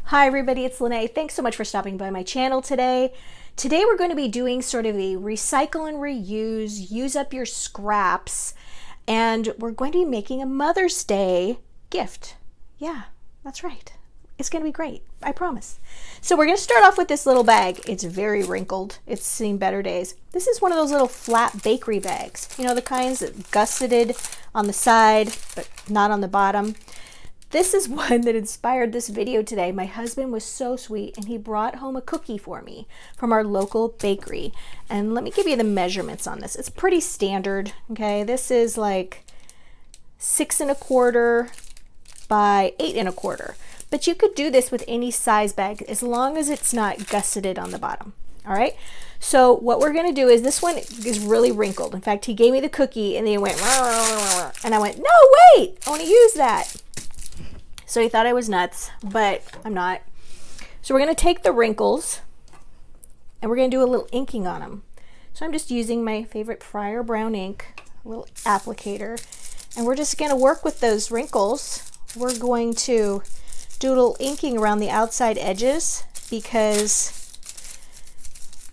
Hi everybody, it's Lene. Thanks so much for stopping by my channel today. Today we're going to be doing sort of a recycle and reuse, use up your scraps, and we're going to be making a Mother's Day gift. Yeah, that's right. It's going to be great, I promise. So we're going to start off with this little bag. It's very wrinkled. It's seen better days. This is one of those little flat bakery bags. You know, the kinds that gusseted on the side, but not on the bottom. This is one that inspired this video today. My husband was so sweet and he brought home a cookie for me from our local bakery. And let me give you the measurements on this. It's pretty standard, okay? This is like 6 1/4 by 8 1/4. But you could do this with any size bag as long as it's not gusseted on the bottom, all right? So what we're gonna do is, this one is really wrinkled. In fact, he gave me the cookie and then he went, and I went, no, wait, I wanna use that. So he thought I was nuts, but I'm not. So we're gonna take the wrinkles and we're gonna do a little inking on them. So I'm just using my favorite Fryer brown ink, a little applicator, and we're just gonna work with those wrinkles. We're going to do a little inking around the outside edges because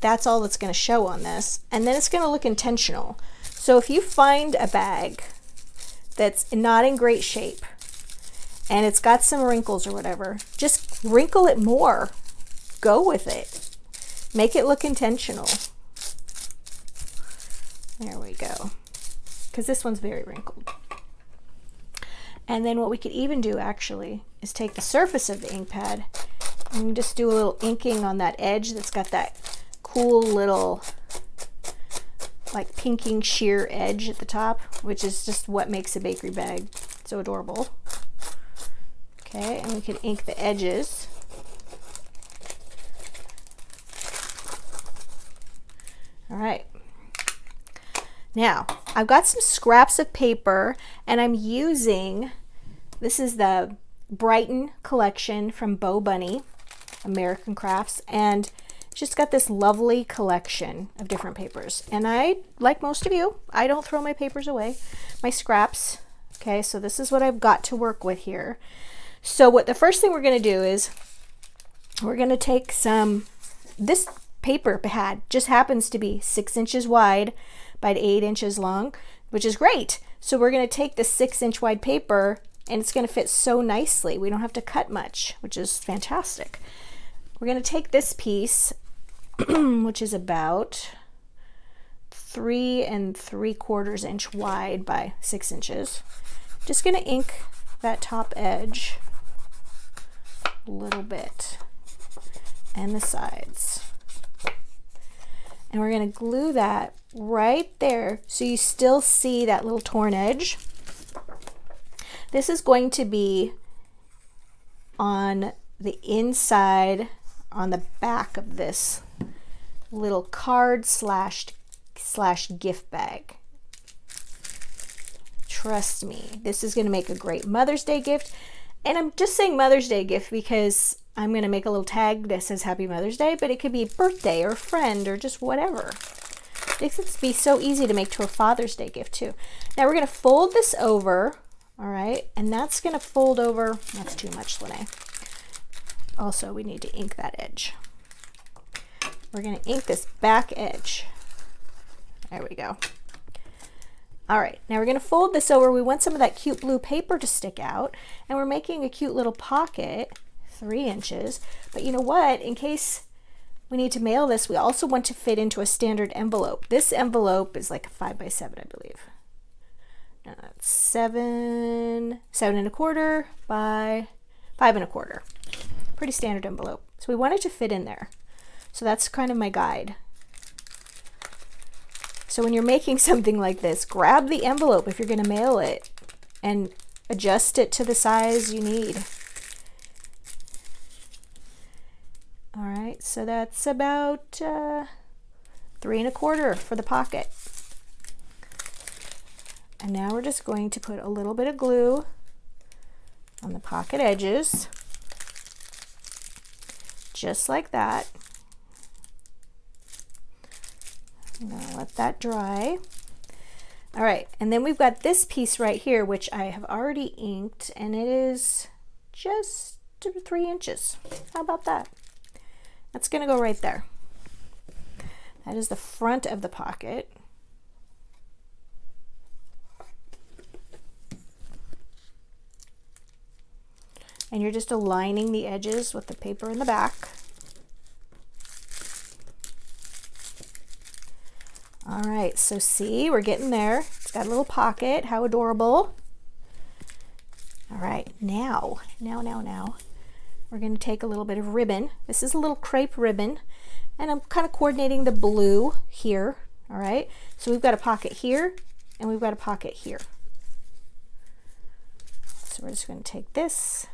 that's all that's gonna show on this. And then it's gonna look intentional. So if you find a bag that's not in great shape and it's got some wrinkles or whatever, just wrinkle it more. Go with it. Make it look intentional. There we go. Because this one's very wrinkled. And then what we could even do actually is take the surface of the ink pad and just do a little inking on that edge that's got that cool little like pinking sheer edge at the top, which is just what makes a bakery bag so adorable. Okay, and we can ink the edges. All right. Now, I've got some scraps of paper and I'm using, this is the Brighton collection from Bo Bunny, American Crafts, and it's just got this lovely collection of different papers. And I, like most of you, I don't throw my papers away, my scraps. Okay, so this is what I've got to work with here. So what the first thing we're going to do is we're going to take some, this paper pad just happens to be 6 inches wide by 8 inches long, which is great. So we're going to take the 6-inch wide paper and it's going to fit so nicely. We don't have to cut much, which is fantastic. We're going to take this piece, which is about 3 3/4 inch wide by 6 inches. Just going to ink that top edge a little bit and the sides. And we're going to glue that right there so you still see that little torn edge. This is going to be on the inside, on the back of this little card slash gift bag. Trust me, this is going to make a great Mother's Day gift. And I'm just saying Mother's Day gift because I'm going to make a little tag that says Happy Mother's Day, but it could be birthday or friend or just whatever. This would be so easy to make to a Father's Day gift too. Now we're going to fold this over, all right? And that's going to fold over, that's too much, Lene. Also, we need to ink that edge. We're going to ink this back edge. There we go. All right, now we're going to fold this over. We want some of that cute blue paper to stick out, and we're making a cute little pocket, 3 inches. But you know what? In case we need to mail this, we also want to fit into a standard envelope. This envelope is like a 5 by 7, I believe. No, that's 7 1/4 by 5 1/4. Pretty standard envelope. So we want it to fit in there. So that's kind of my guide. So when you're making something like this, grab the envelope if you're going to mail it and adjust it to the size you need. All right, so that's about 3 1/4 for the pocket. And now we're just going to put a little bit of glue on the pocket edges, just like that. I'm gonna let that dry. All right, and then we've got this piece right here, which I have already inked, and it is just just 3 inches. How about that? That's gonna go right there. That is the front of the pocket. And you're just aligning the edges with the paper in the back. All right, so see, we're getting there. It's got a little pocket, how adorable. All right, now, we're gonna take a little bit of ribbon. This is a little crepe ribbon, and I'm kind of coordinating the blue here, all right? So we've got a pocket here, and we've got a pocket here. So we're just gonna take this.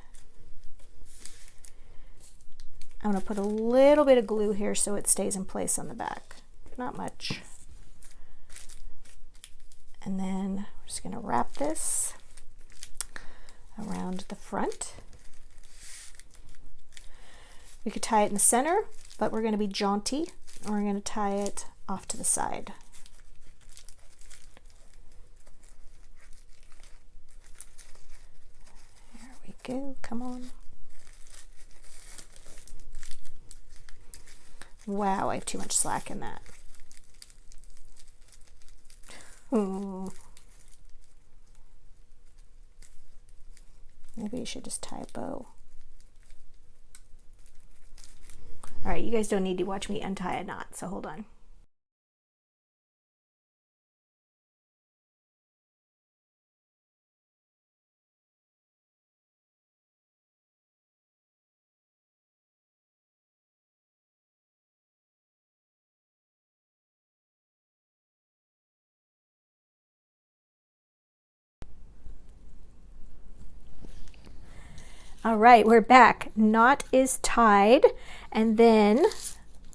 I'm gonna put a little bit of glue here so it stays in place on the back. Not much. And then we're just gonna wrap this around the front. We could tie it in the center, but we're gonna be jaunty, and we're gonna tie it off to the side. There we go, come on. Wow, I have too much slack in that. Maybe you should just tie a bow. All right, you guys don't need to watch me untie a knot, so hold on. All right, we're back. Knot is tied, and then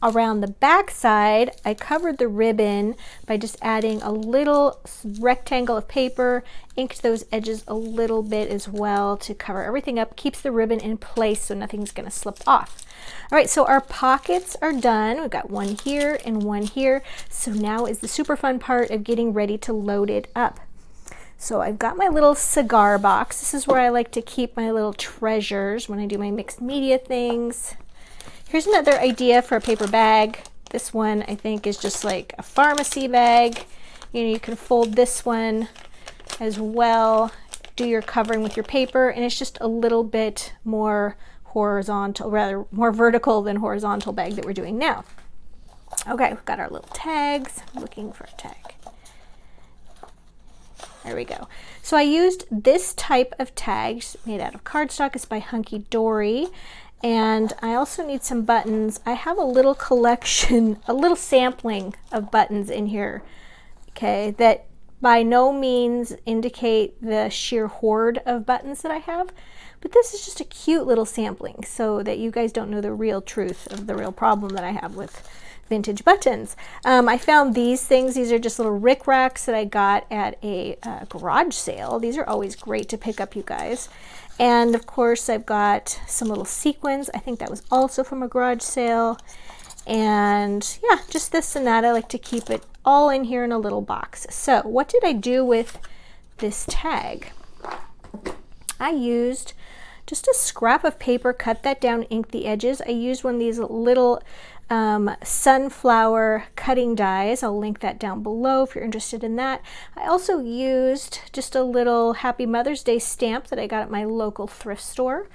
around the back side, I covered the ribbon by just adding a little rectangle of paper, inked those edges a little bit as well to cover everything up, keeps the ribbon in place so nothing's gonna slip off. All right, so our pockets are done. We've got one here and one here. So now is the super fun part of getting ready to load it up. So I've got my little cigar box. This is where I like to keep my little treasures when I do my mixed media things. Here's another idea for a paper bag. This one I think is just like a pharmacy bag. You know, you can fold this one as well, do your covering with your paper, and it's just a little bit more horizontal, rather more vertical than horizontal bag that we're doing now. Okay, we've got our little tags. I'm looking for a tag. There we go. So I used this type of tags made out of cardstock. It's by Hunky Dory. And I also need some buttons. I have a little collection, a little sampling of buttons in here, okay, that by no means indicate the sheer hoard of buttons that I have. But this is just a cute little sampling so that you guys don't know the real truth of the real problem that I have with vintage buttons. I found these things. These are just little rickracks that I got at a garage sale. These are always great to pick up, you guys. And of course, I've got some little sequins. I think that was also from a garage sale. And yeah, just this and that. I like to keep it all in here in a little box. So what did I do with this tag? I used just a scrap of paper, cut that down, inked the edges. I used one of these little sunflower cutting dies. I'll link that down below if you're interested in that. I also used just a little Happy Mother's Day stamp that I got at my local thrift store,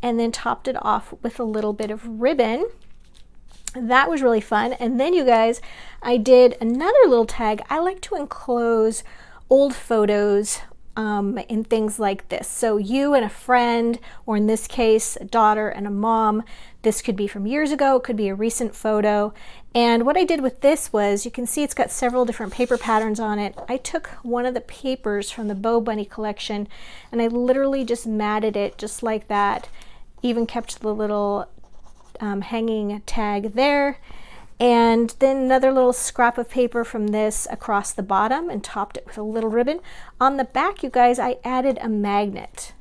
and then topped it off with a little bit of ribbon. That was really fun. And then you guys, I did another little tag. I like to enclose old photos in things like this. So you and a friend, or in this case, a daughter and a mom. This could be from years ago, it could be a recent photo. And what I did with this was, you can see it's got several different paper patterns on it. I took one of the papers from the Bo Bunny collection and I literally just matted it just like that. Even kept the little hanging tag there. And then another little scrap of paper from this across the bottom and topped it with a little ribbon. On the back, you guys, I added a magnet.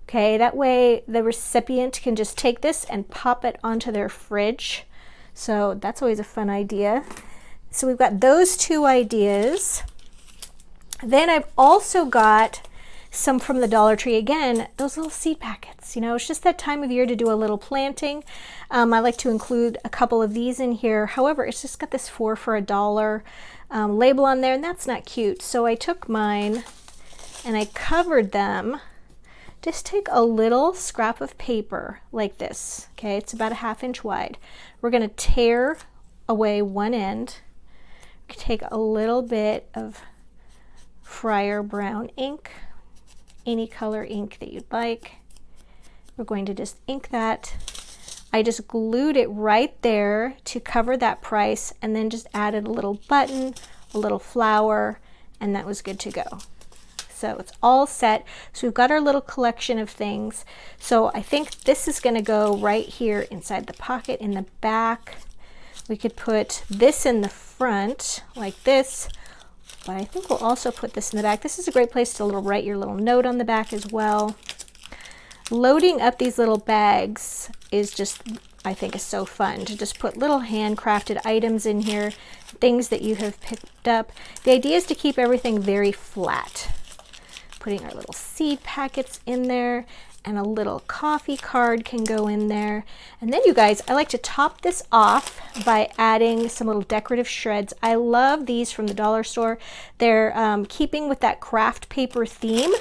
Okay, that way the recipient can just take this and pop it onto their fridge. So that's always a fun idea. So we've got those two ideas. Then I've also got some from the Dollar Tree. Again, those little seed packets, you know, it's just that time of year to do a little planting. I like to include a couple of these in here. However, it's just got this 4 for $1 label on there, and that's not cute. So I took mine and I covered them. Just take a little scrap of paper like this, okay? It's about a 1/2 inch wide. We're gonna tear away one end. Take a little bit of Fryer brown ink, any color ink that you'd like. We're going to just ink that. I just glued it right there to cover that price, and then just added a little button, a little flower, and that was good to go. So it's all set. So we've got our little collection of things. So I think this is going to go right here inside the pocket in the back. We could put this in the front like this, but I think we'll also put this in the back. This is a great place to write your little note on the back as well. Loading up these little bags is just, I think, is so fun to just put little handcrafted items in here, things that you have picked up. The idea is to keep everything very flat. Putting our little seed packets in there, and a little coffee card can go in there. And then, you guys, I like to top this off by adding some little decorative shreds. I love these from the dollar store. They're keeping with that craft paper theme.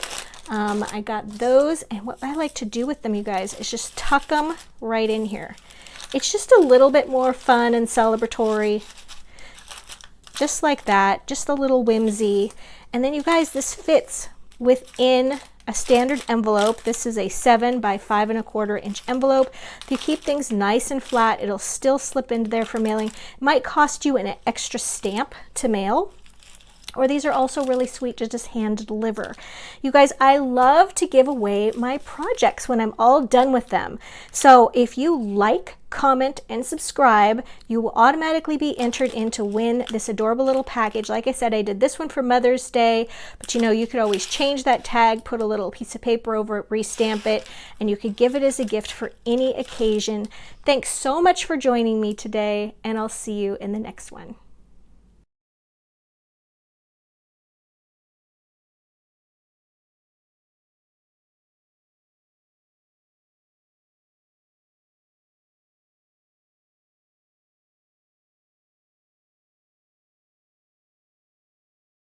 I got those, and what I like to do with them, you guys, is just tuck them right in here. It's just a little bit more fun and celebratory, just like that, just a little whimsy. And then, you guys, this fits within a standard envelope. This is a 7 by 5 1/4 inch envelope. If you keep things nice and flat, it'll still slip into there for mailing. It might cost you an extra stamp to mail, or these are also really sweet to just hand deliver. You guys, I love to give away my projects when I'm all done with them. So if you like, comment, and subscribe, you will automatically be entered in to win this adorable little package. Like I said, I did this one for Mother's Day, but you know, you could always change that tag, put a little piece of paper over it, restamp it, and you could give it as a gift for any occasion. Thanks so much for joining me today, and I'll see you in the next one.